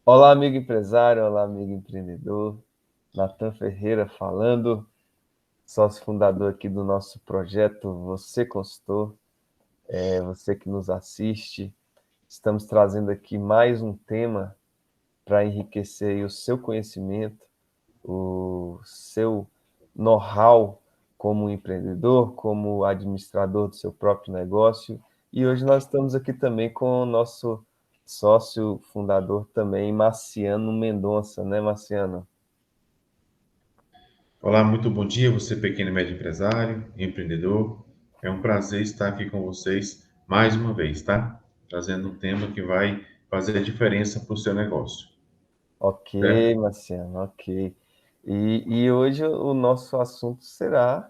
Olá, amigo empresário, olá, amigo empreendedor. Natan Ferreira falando, sócio fundador aqui do nosso projeto Você Consultor, você que nos assiste. Estamos trazendo aqui mais um tema para enriquecer aí o seu conhecimento, o seu know-how como empreendedor, como administrador do seu próprio negócio. E hoje nós estamos aqui também com o nosso sócio fundador também, Marciano Mendonça, né, Marciano? Olá, muito bom dia, você pequeno e médio empresário, empreendedor. É um prazer estar aqui com vocês mais uma vez, tá? Trazendo um tema que vai fazer a diferença para o seu negócio, Ok, certo? Marciano, ok. E hoje o nosso assunto será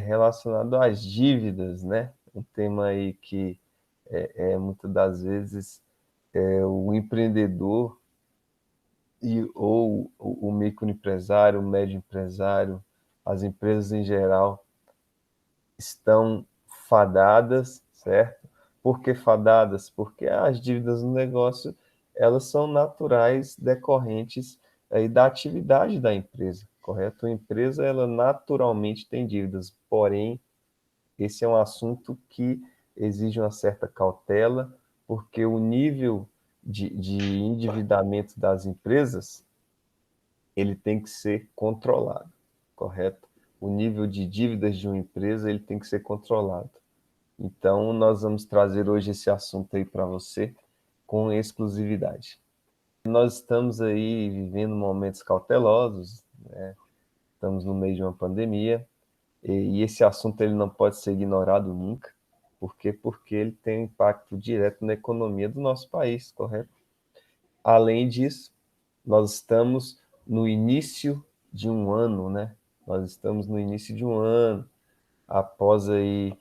relacionado às dívidas, né? Um tema aí que muitas das vezes o empreendedor ou o microempresário, o médio empresário, as empresas em geral estão fadadas, certo? Por que fadadas? Porque as dívidas no negócio, elas são naturais decorrentes aí da atividade da empresa, correto? A empresa, ela naturalmente tem dívidas, porém, esse é um assunto que exige uma certa cautela, porque o nível de endividamento das empresas, ele tem que ser controlado, correto? O nível de dívidas de uma empresa, ele tem que ser controlado. Então, nós vamos trazer hoje esse assunto aí para você com exclusividade. Nós estamos aí vivendo momentos cautelosos, né? Estamos no meio de uma pandemia e esse assunto ele não pode ser ignorado nunca. Por quê? Porque ele tem um impacto direto na economia do nosso país, correto? Além disso, nós estamos no início de um ano, né? Nós estamos no início de um ano, após aí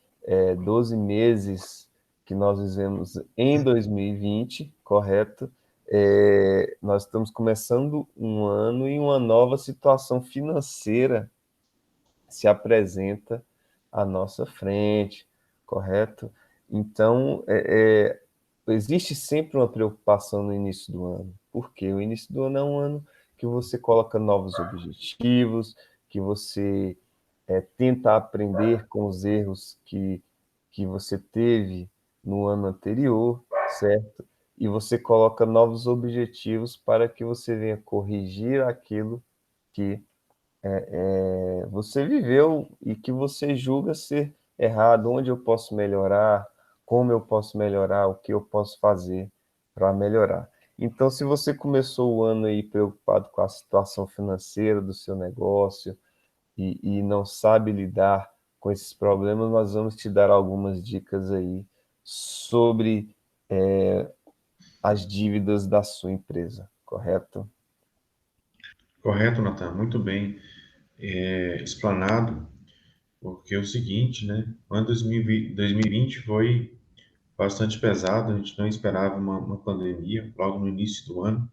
12 meses que nós vivemos em 2020, correto? Nós estamos começando um ano e uma nova situação financeira se apresenta à nossa frente, correto? Então, existe sempre uma preocupação no início do ano. Por quê? O início do ano é um ano que você coloca novos objetivos, que você tenta aprender com os erros que você teve no ano anterior, certo? E você coloca novos objetivos para que você venha corrigir aquilo que você viveu e que você julga ser errado, onde eu posso melhorar, como eu posso melhorar, o que eu posso fazer para melhorar. Então, se você começou o ano aí preocupado com a situação financeira do seu negócio e não sabe lidar com esses problemas, nós vamos te dar algumas dicas aí sobre as dívidas da sua empresa, correto? Correto, Natan? Muito bem explanado, porque é o seguinte, né? O ano 2020 foi bastante pesado, a gente não esperava uma pandemia logo no início do ano.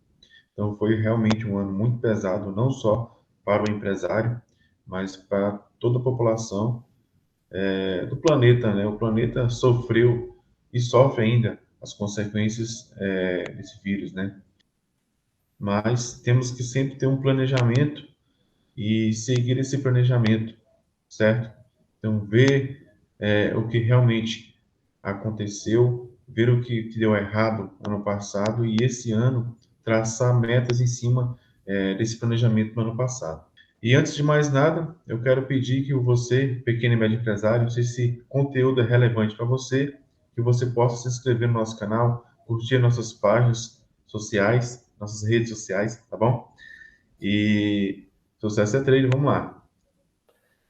Então foi realmente um ano muito pesado, não só para o empresário, mas para toda a população do planeta, né? O planeta sofreu e sofre ainda as consequências desse vírus, né? Mas temos que sempre ter um planejamento e seguir esse planejamento, certo? Então ver o que realmente aconteceu, ver o que deu errado ano passado e esse ano traçar metas em cima desse planejamento do ano passado. E antes de mais nada, eu quero pedir que você, pequeno e médio empresário, se esse conteúdo é relevante para você, que você possa se inscrever no nosso canal, curtir nossas páginas sociais, nossas redes sociais, tá bom? E sucesso é trade, vamos lá.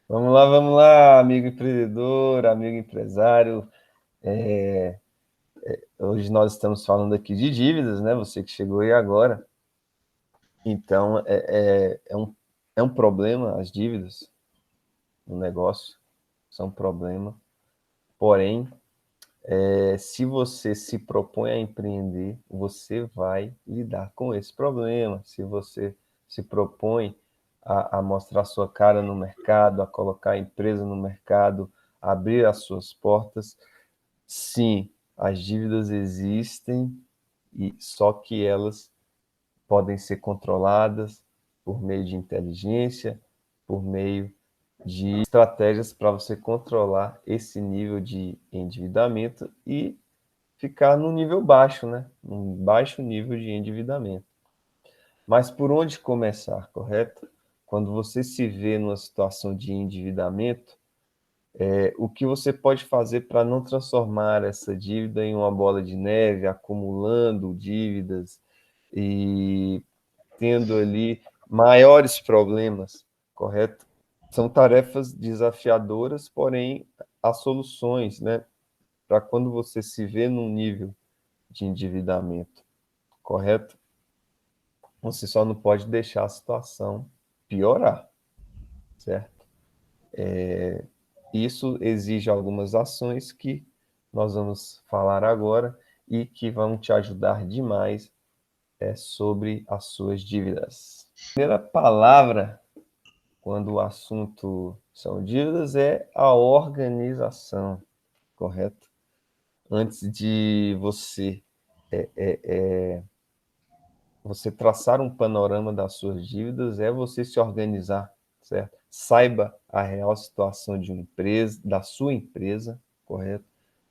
Vamos lá, amigo empreendedor, amigo empresário. Hoje nós estamos falando aqui de dívidas, né? Você que chegou aí agora. Então, é um problema as dívidas no negócio, são um problema. Porém, se você se propõe a empreender, você vai lidar com esse problema. Se você se propõe a mostrar sua cara no mercado, a colocar a empresa no mercado, a abrir as suas portas, sim, as dívidas existem, e só que elas podem ser controladas por meio de inteligência, por meio de estratégias para você controlar esse nível de endividamento e ficar no nível baixo, né? Um baixo nível de endividamento. Mas por onde começar, correto? Quando você se vê numa situação de endividamento, o que você pode fazer para não transformar essa dívida em uma bola de neve, acumulando dívidas e tendo ali maiores problemas, correto? São tarefas desafiadoras, porém há soluções, né? Para quando você se vê num nível de endividamento, correto? Você só não pode deixar a situação piorar, certo? Isso exige algumas ações que nós vamos falar agora e que vão te ajudar demais sobre as suas dívidas. A primeira palavra, quando o assunto são dívidas, é a organização, correto? Antes de você traçar um panorama das suas dívidas, é você se organizar, certo? Saiba a real situação de uma empresa, da sua empresa, correto?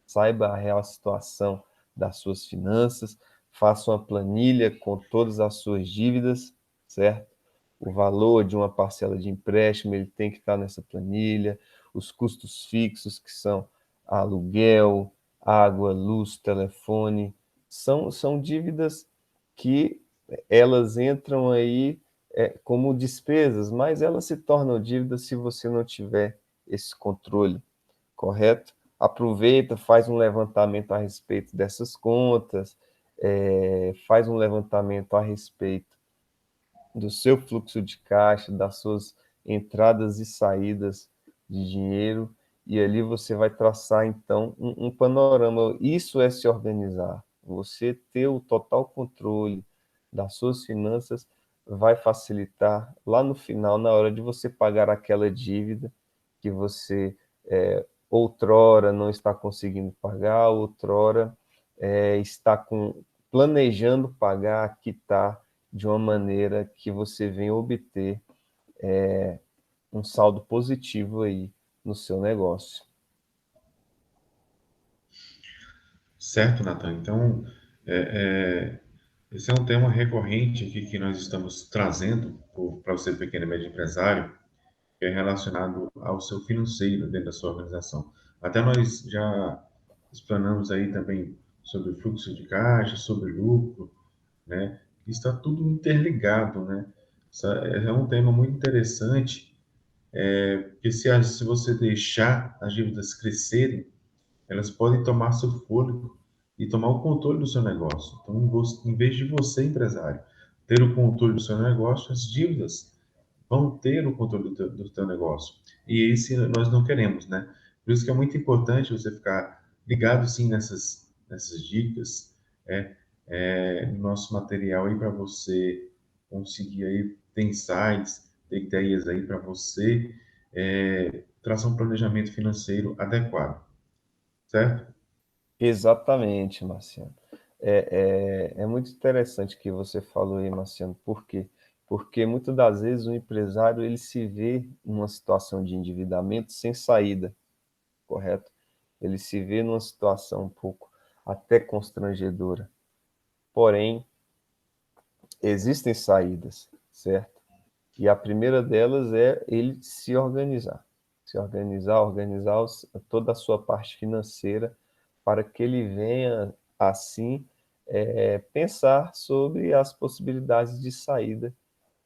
Saiba a real situação das suas finanças, faça uma planilha com todas as suas dívidas, certo? O valor de uma parcela de empréstimo, ele tem que estar nessa planilha, os custos fixos, que são aluguel, água, luz, telefone, são dívidas que elas entram aí como despesas, mas elas se tornam dívidas se você não tiver esse controle, correto? Aproveita, faz um levantamento a respeito dessas contas, faz um levantamento a respeito do seu fluxo de caixa, das suas entradas e saídas de dinheiro, e ali você vai traçar então um panorama. Isso é se organizar. Você ter o total controle das suas finanças vai facilitar lá no final, na hora de você pagar aquela dívida que você outrora não está conseguindo pagar, outrora está planejando pagar, quitar de uma maneira que você venha obter um saldo positivo aí no seu negócio. Certo, Nathan. Então, esse é um tema recorrente aqui que nós estamos trazendo para você, pequeno e médio empresário, que é relacionado ao seu financeiro dentro da sua organização. Até nós já explanamos aí também sobre fluxo de caixa, sobre lucro, né? Está tudo interligado, né? É um tema muito interessante, porque se você deixar as dívidas crescerem, elas podem tomar seu fôlego e tomar o controle do seu negócio. Então, em vez de você, empresário, ter o controle do seu negócio, as dívidas vão ter o controle do teu negócio. E esse nós não queremos, né? Por isso que é muito importante você ficar ligado, sim, nessas dicas, no nosso material aí para você conseguir aí ter insights, ter ideias aí para você traçar um planejamento financeiro adequado, certo? Exatamente, Marciano. É muito interessante que você falou aí, Marciano. Por quê? Porque muitas das vezes o empresário ele se vê numa situação de endividamento sem saída, correto? Ele se vê numa situação um pouco até constrangedora. Porém, existem saídas, certo? E a primeira delas é ele se organizar. Se organizar, organizar toda a sua parte financeira para que ele venha, assim, pensar sobre as possibilidades de saída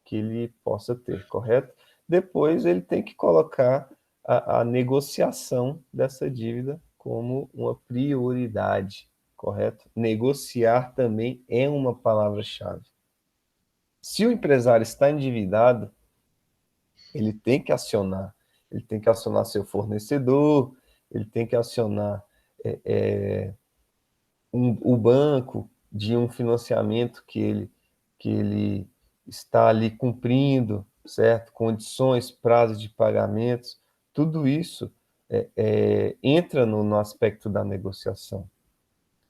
que ele possa ter, correto? Depois ele tem que colocar a negociação dessa dívida como uma prioridade, correto? Negociar também é uma palavra-chave. Se o empresário está endividado, ele tem que acionar seu fornecedor, ele tem que acionar o banco de um financiamento que ele está ali cumprindo, certo? Condições, prazos de pagamentos, tudo isso entra no aspecto da negociação.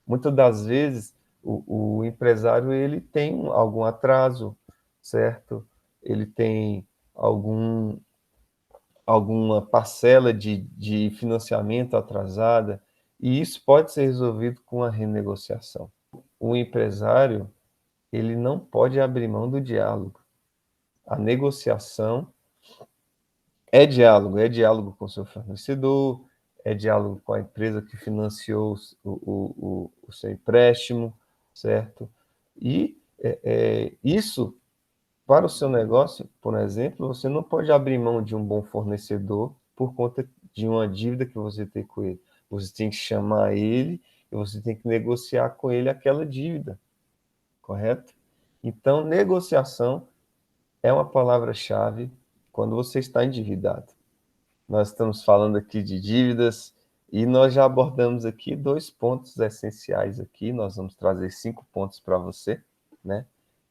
Muitas das vezes o empresário ele tem algum atraso, certo? Ele tem algum, alguma parcela de financiamento atrasada, e isso pode ser resolvido com a renegociação. O empresário ele não pode abrir mão do diálogo. A negociação é diálogo com o seu fornecedor, é diálogo com a empresa que financiou o seu empréstimo, certo? E isso, para o seu negócio, por exemplo, você não pode abrir mão de um bom fornecedor por conta de uma dívida que você tem com ele. Você tem que chamar ele e você tem que negociar com ele aquela dívida, correto? Então, negociação é uma palavra-chave quando você está endividado. Nós estamos falando aqui de dívidas e nós já abordamos aqui 2 pontos essenciais aqui. Nós vamos trazer 5 pontos para você, né?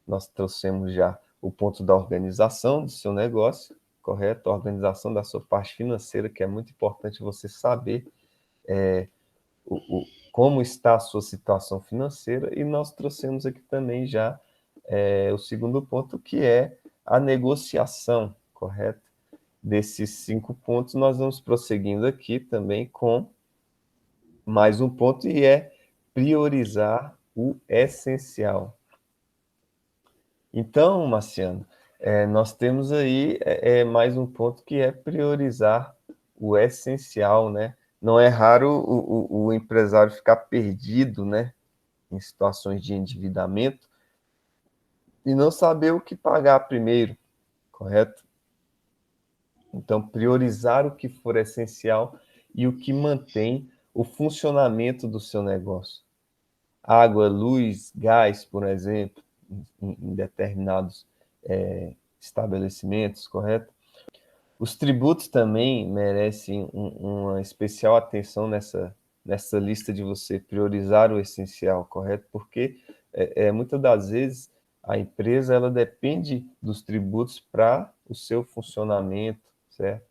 Nós trouxemos já o ponto da organização do seu negócio, correto? A organização da sua parte financeira, que é muito importante você saber como está a sua situação financeira, e nós trouxemos aqui também já o segundo ponto, que é a negociação, correto? Desses 5 pontos, nós vamos prosseguindo aqui também com mais um ponto, e é priorizar o essencial. Então, Marciano, nós temos aí mais um ponto que é priorizar o essencial, né? Não é raro o empresário ficar perdido, né, em situações de endividamento e não saber o que pagar primeiro, correto? Então, priorizar o que for essencial e o que mantém o funcionamento do seu negócio. Água, luz, gás, por exemplo, em determinados estabelecimentos, correto? Os tributos também merecem uma especial atenção nessa lista de você priorizar o essencial, correto? Porque muitas das vezes a empresa ela depende dos tributos para o seu funcionamento, certo?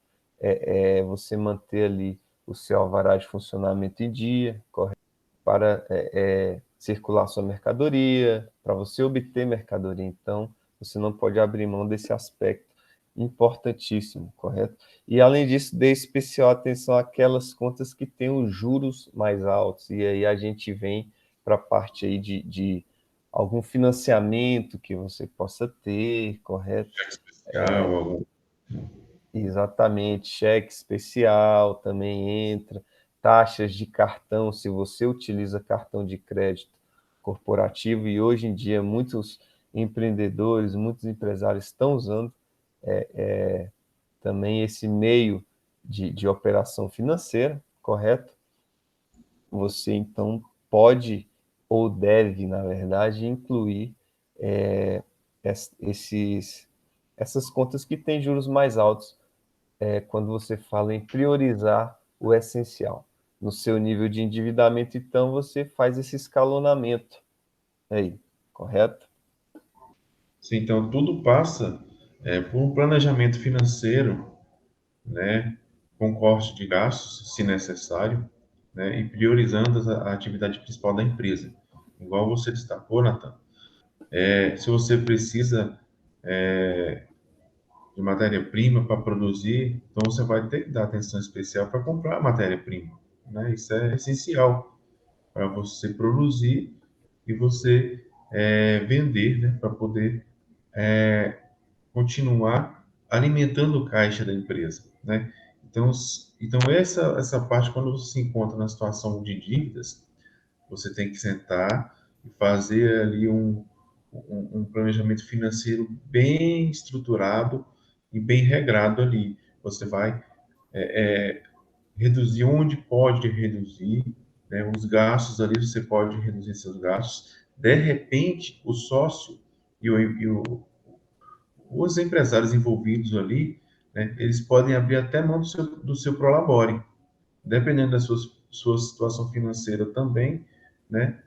Você manter ali o seu alvará de funcionamento em dia, correto? Para circular sua mercadoria, para você obter mercadoria. Então, você não pode abrir mão desse aspecto importantíssimo, correto? E, além disso, dê especial atenção àquelas contas que têm os juros mais altos. E aí a gente vem para a parte aí de algum financiamento que você possa ter, correto? Cheque especial, algum... Exatamente, cheque especial também entra, taxas de cartão, se você utiliza cartão de crédito corporativo, e hoje em dia muitos empreendedores, muitos empresários estão usando também esse meio de operação financeira, correto? Você então pode ou deve, na verdade, incluir esses, essas contas que têm juros mais altos quando você fala em priorizar o essencial. No seu nível de endividamento, então, você faz esse escalonamento aí, correto? Sim, então, tudo passa por um planejamento financeiro, né, com corte de gastos, se necessário, né, e priorizando a atividade principal da empresa. Igual você destacou, Nathan, se você precisa de matéria-prima para produzir, então você vai ter que dar atenção especial para comprar a matéria-prima, né? Isso é essencial para você produzir e você vender, né, para poder continuar alimentando o caixa da empresa, né? Então, então essa parte, quando você se encontra na situação de dívidas, você tem que sentar e fazer ali um planejamento financeiro bem estruturado e bem regrado ali. Você vai reduzir onde pode reduzir, né? Os gastos ali você pode reduzir seus gastos. De repente, o sócio e os empresários envolvidos ali, né, eles podem abrir até mão do seu prolabore, dependendo da sua situação financeira também, né,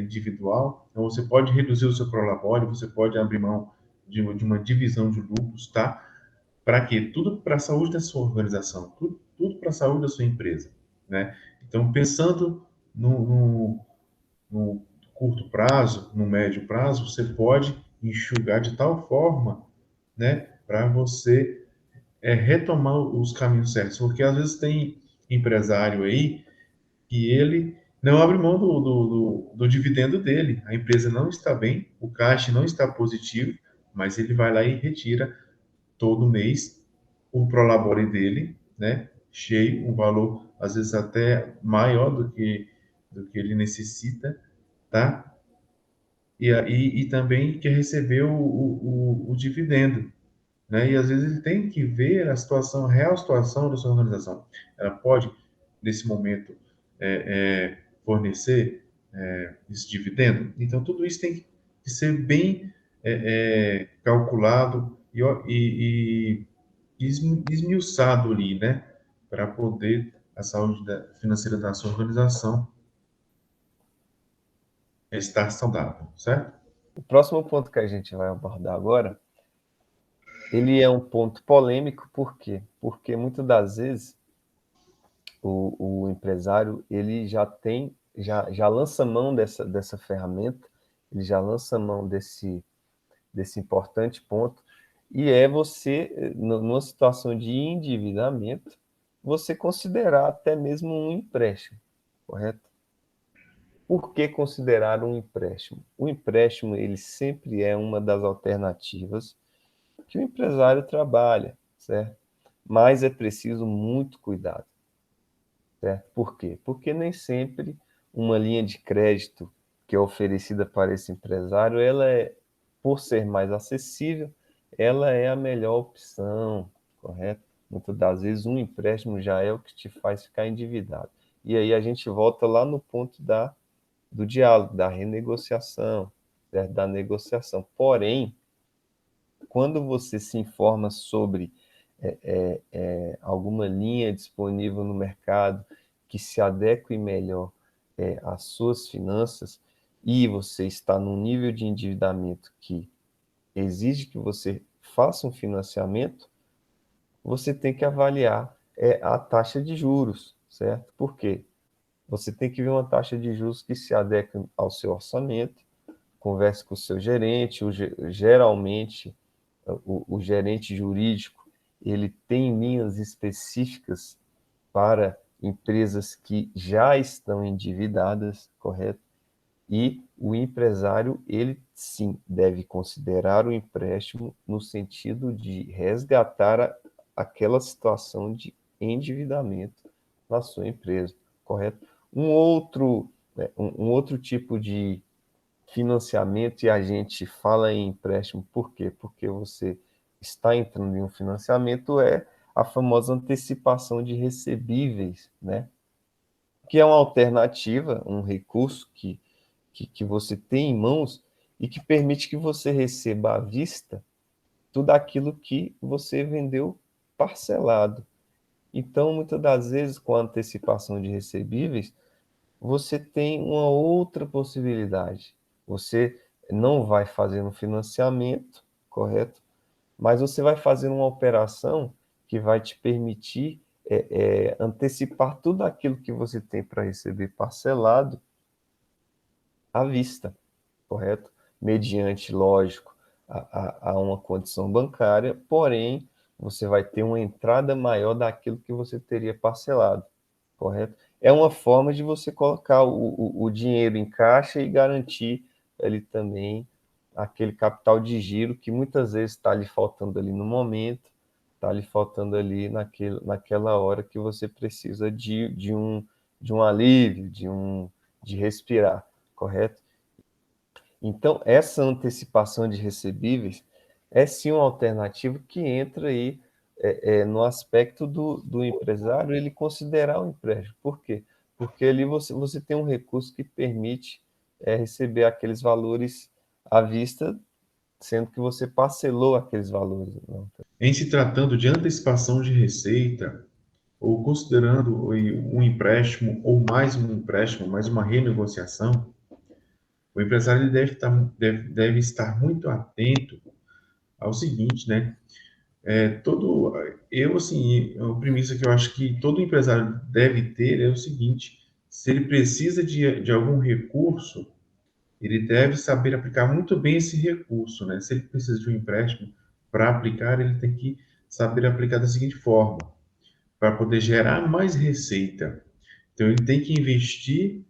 individual. Então, você pode reduzir o seu prolabore, você pode abrir mão de uma divisão de lucros, tá? Para quê? Tudo para a saúde da sua organização, tudo para a saúde da sua empresa, né? Então, pensando no curto prazo, no médio prazo, você pode enxugar de tal forma, né, para você retomar os caminhos certos. Porque às vezes tem empresário aí que ele não abre mão do dividendo dele. A empresa não está bem, o caixa não está positivo, mas ele vai lá e retira todo mês o prolabore dele, né? Cheio, um valor às vezes até maior do que ele necessita, tá? E também quer receber o dividendo, né? E às vezes ele tem que ver a situação, a real situação da sua organização. Ela pode, nesse momento, fornecer esse dividendo. Então, tudo isso tem que ser bem calculado e esmiuçado ali, né? Para poder a saúde financeira da sua organização estar saudável, certo? O próximo ponto que a gente vai abordar agora, ele é um ponto polêmico, por quê? Porque muitas das vezes o empresário ele já lança mão dessa ferramenta, ele já lança mão desse importante ponto, e é você, numa situação de endividamento, você considerar até mesmo um empréstimo, correto? Por que considerar um empréstimo? O empréstimo ele sempre é uma das alternativas que o empresário trabalha, certo? Mas é preciso muito cuidado, certo? Por quê? Porque nem sempre uma linha de crédito que é oferecida para esse empresário, por ser mais acessível, ela é a melhor opção, correto? Muitas das vezes um empréstimo já é o que te faz ficar endividado. E aí a gente volta lá no ponto do diálogo, da renegociação, certo? Da negociação. Porém, quando você se informa sobre alguma linha disponível no mercado que se adeque melhor às suas finanças e você está num nível de endividamento que exige que você faça um financiamento, você tem que avaliar a taxa de juros, certo? Por quê? Você tem que ver uma taxa de juros que se adeque ao seu orçamento, converse com o seu gerente, geralmente o gerente jurídico ele tem linhas específicas para empresas que já estão endividadas, correto? E o empresário, ele sim deve considerar o empréstimo no sentido de resgatar aquela situação de endividamento na sua empresa, correto? Um outro tipo de financiamento, e a gente fala em empréstimo, por quê? Porque você está entrando em um financiamento, é a famosa antecipação de recebíveis, né? Que é uma alternativa, um recurso que você tem em mãos e que permite que você receba à vista tudo aquilo que você vendeu parcelado. Então, muitas das vezes, com a antecipação de recebíveis, você tem uma outra possibilidade. Você não vai fazer um financiamento, correto? Mas você vai fazer uma operação que vai te permitir antecipar tudo aquilo que você tem para receber parcelado à vista, correto? Mediante, lógico, a uma condição bancária, porém, você vai ter uma entrada maior daquilo que você teria parcelado, correto? É uma forma de você colocar o dinheiro em caixa e garantir ali também aquele capital de giro que muitas vezes está lhe faltando ali no momento, está lhe faltando ali naquela hora que você precisa de um alívio, de respirar, correto? Então, essa antecipação de recebíveis é sim uma alternativa que entra aí no aspecto do empresário ele considerar o empréstimo. Por quê? Porque ali você tem um recurso que permite receber aqueles valores à vista, sendo que você parcelou aqueles valores. Não? Em se tratando de antecipação de receita, ou considerando um empréstimo ou mais um empréstimo, mais uma renegociação, o empresário ele deve estar muito atento ao seguinte, né? Assim, a premissa que eu acho que todo empresário deve ter é o seguinte: se ele precisa de algum recurso, ele deve saber aplicar muito bem esse recurso, né? Se ele precisa de um empréstimo para aplicar, ele tem que saber aplicar da seguinte forma, para poder gerar mais receita. Então, ele tem que investir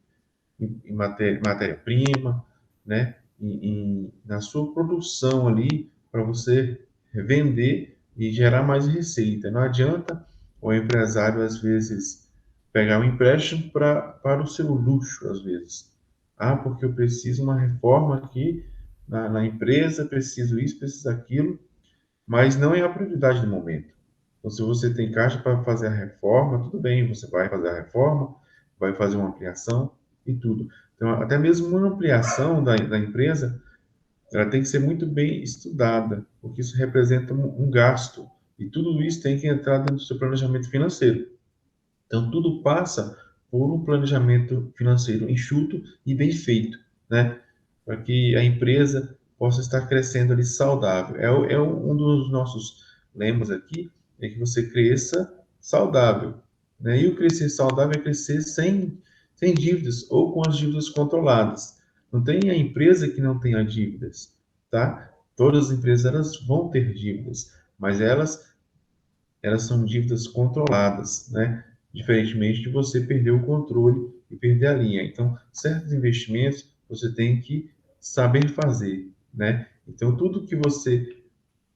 em matéria-prima, né? Na sua produção ali, para você vender e gerar mais receita. Não adianta o empresário, às vezes, pegar um empréstimo para o seu luxo, às vezes. Ah, porque eu preciso uma reforma aqui na empresa, preciso isso, preciso aquilo, mas não é a prioridade do momento. Então, se você tem caixa para fazer a reforma, tudo bem, você vai fazer a reforma, vai fazer uma ampliação e tudo. Então, até mesmo uma ampliação da empresa, ela tem que ser muito bem estudada, porque isso representa um gasto. E tudo isso tem que entrar dentro do seu planejamento financeiro. Então, tudo passa por um planejamento financeiro enxuto e bem feito, né? Para que a empresa possa estar crescendo ali saudável. Um dos nossos lemas aqui, é que você cresça saudável, né? E o crescer saudável é crescer sem dívidas ou com as dívidas controladas. Não tem a empresa que não tenha dívidas, tá? Todas as empresas elas vão ter dívidas, mas elas são dívidas controladas, né? Diferentemente de você perder o controle e perder a linha. Então, certos investimentos você tem que saber fazer, né? Então, tudo que você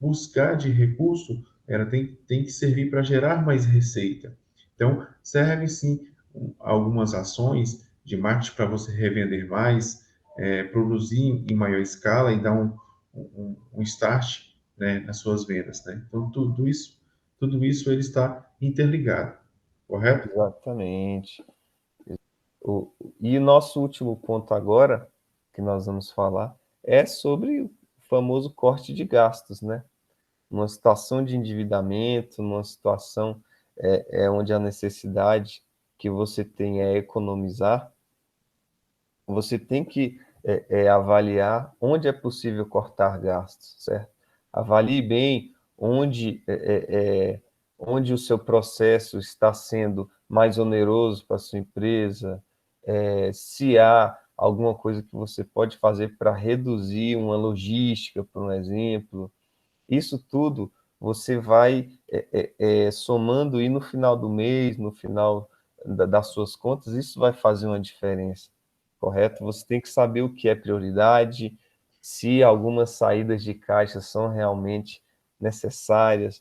buscar de recurso, ela tem que servir para gerar mais receita. Então, serve sim algumas ações de marketing para você revender mais, produzir em maior escala e dar um start, né, nas suas vendas, né? Então, tudo isso ele está interligado, correto? Exatamente. E o nosso último ponto agora, que nós vamos falar, é sobre o famoso corte de gastos, né? Numa situação de endividamento, numa situação onde a necessidade que você tem é economizar, você tem que avaliar onde é possível cortar gastos, certo? Avalie bem onde o seu processo está sendo mais oneroso para a sua empresa, se há alguma coisa que você pode fazer para reduzir uma logística, por um exemplo. Isso tudo você vai somando e no final do mês, no final das suas contas, isso vai fazer uma diferença, correto? Você tem que saber o que é prioridade, se algumas saídas de caixa são realmente necessárias.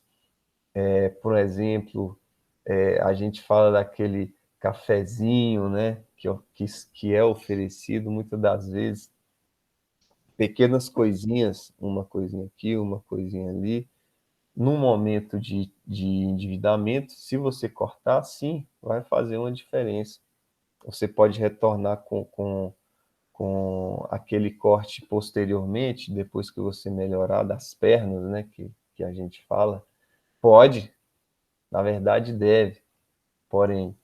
Por exemplo, a gente fala daquele cafezinho, né, que é oferecido muitas das vezes, pequenas coisinhas, uma coisinha aqui, uma coisinha ali, num momento de endividamento, se você cortar, sim, vai fazer uma diferença. Você pode retornar com aquele corte posteriormente, depois que você melhorar das pernas, né, que a gente fala. Pode, na verdade deve, porém,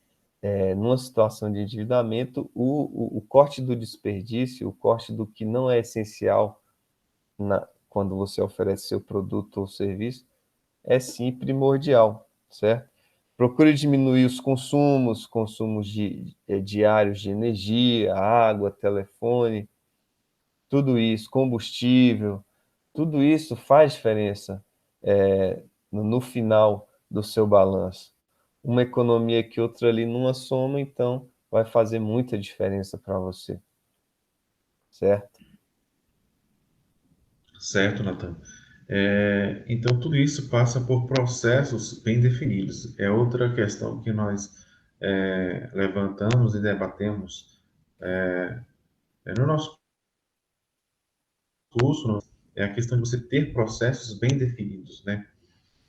numa situação de endividamento, o corte do desperdício, o corte do que não é essencial quando você oferece seu produto ou serviço, é sim primordial, certo? Procure diminuir os consumos diários de energia, água, telefone, tudo isso, combustível, tudo isso faz diferença no final do seu balanço. Uma economia que outra ali numa soma, então vai fazer muita diferença para você, certo? Certo, Nathan. Então, tudo isso passa por processos bem definidos. É outra questão que nós levantamos e debatemos no nosso curso, é a questão de você ter processos bem definidos, né?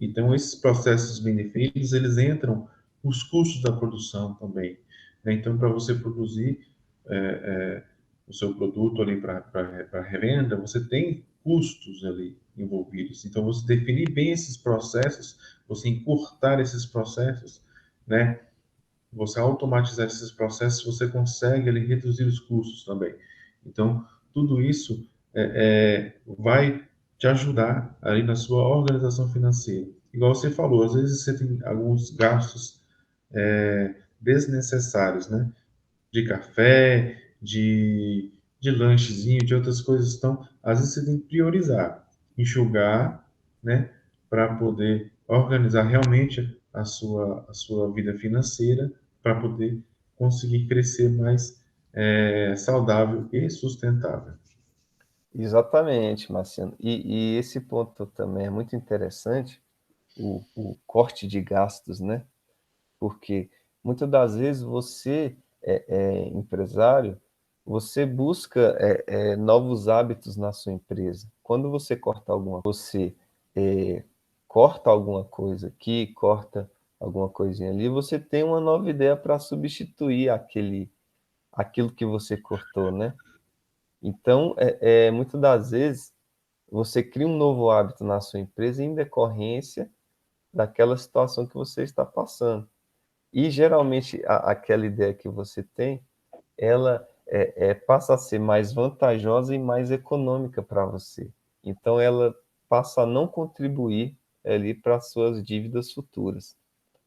Então, esses processos bem definidos, eles entram os custos da produção também, né? Então, para você produzir o seu produto ali para revenda, você tem custos ali envolvidos. Então, você definir bem esses processos, você encurtar esses processos, né? Você automatizar esses processos, você consegue ali reduzir os custos também. Então, tudo isso vai te ajudar ali na sua organização financeira. Igual você falou, às vezes você tem alguns gastos desnecessários, né? De café, de lanchezinho, de outras coisas. Então, às vezes você tem que priorizar, enxugar, né, para poder organizar realmente a sua vida financeira, para poder conseguir crescer mais saudável e sustentável. Exatamente, Marciano. E esse ponto também é muito interessante, o corte de gastos, né? Porque muitas das vezes você é empresário, você busca novos hábitos na sua empresa. Quando você corta alguma, você é, corta alguma coisa aqui, corta alguma coisinha ali, você tem uma nova ideia para substituir aquilo que você cortou, né? Então, muitas das vezes você cria um novo hábito na sua empresa em decorrência daquela situação que você está passando. E geralmente aquela ideia que você tem, ela passa a ser mais vantajosa e mais econômica para você. Então ela passa a não contribuir ali para as suas dívidas futuras,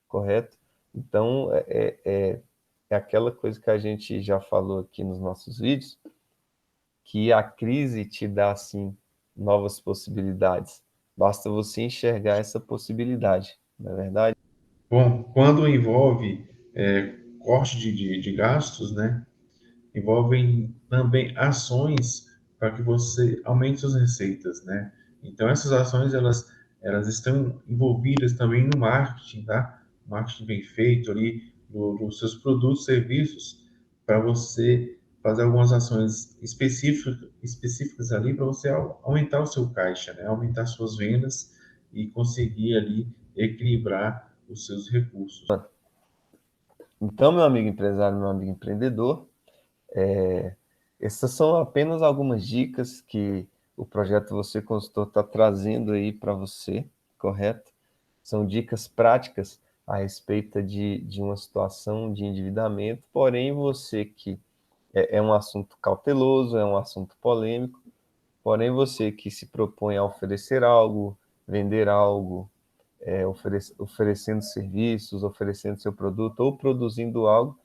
correto? Então é aquela coisa que a gente já falou aqui nos nossos vídeos, que a crise te dá assim novas possibilidades. Basta você enxergar essa possibilidade, não é verdade? Bom, quando envolve corte de gastos, né, envolvem também ações para que você aumente suas receitas, né? Então essas ações elas estão envolvidas também no marketing, tá? Marketing bem feito ali dos seus produtos, e serviços, para você fazer algumas ações específicas ali para você aumentar o seu caixa, né? Aumentar suas vendas e conseguir ali equilibrar os seus recursos. Então, meu amigo empresário, meu amigo empreendedor, essas são apenas algumas dicas que o projeto Você Consultor está trazendo aí para você, correto? São dicas práticas a respeito de uma situação de endividamento, porém você que é um assunto cauteloso, é um assunto polêmico, porém você que se propõe a oferecer algo, vender algo, oferecendo serviços, oferecendo seu produto ou produzindo algo,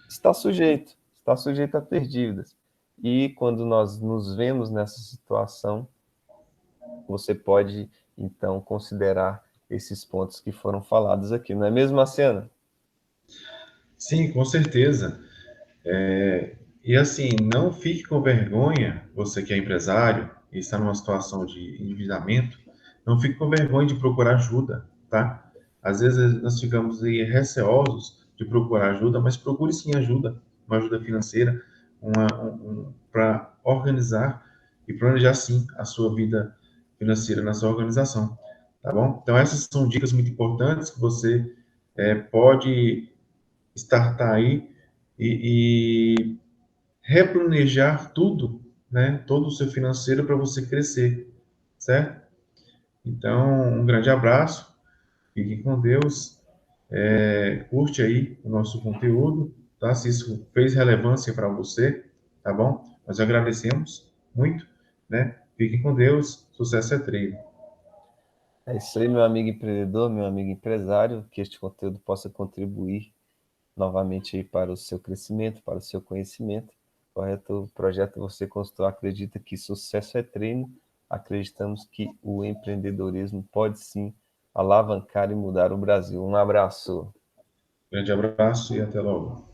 está sujeito a ter dívidas. E quando nós nos vemos nessa situação, você pode então considerar esses pontos que foram falados aqui, não é mesmo, Marciana? Sim, com certeza. E assim, não fique com vergonha, você que é empresário e está numa situação de endividamento, não fique com vergonha de procurar ajuda, tá? Às vezes nós ficamos aí receosos de procurar ajuda, mas procure sim ajuda, uma ajuda financeira, para organizar e planejar sim a sua vida financeira na sua organização, tá bom? Então essas são dicas muito importantes que você pode startar aí e replanejar tudo, né? Todo o seu financeiro para você crescer, certo? Então, um grande abraço, fiquem com Deus, curte aí o nosso conteúdo, tá? Se isso fez relevância para você, tá bom? Nós agradecemos muito, né? Fiquem com Deus, sucesso é treino. É isso aí, meu amigo empreendedor, meu amigo empresário, que este conteúdo possa contribuir novamente aí para o seu crescimento, para o seu conhecimento. Correto? O projeto Você Construir acredita que sucesso é treino. Acreditamos que o empreendedorismo pode sim alavancar e mudar o Brasil. Um abraço. Grande abraço e até logo.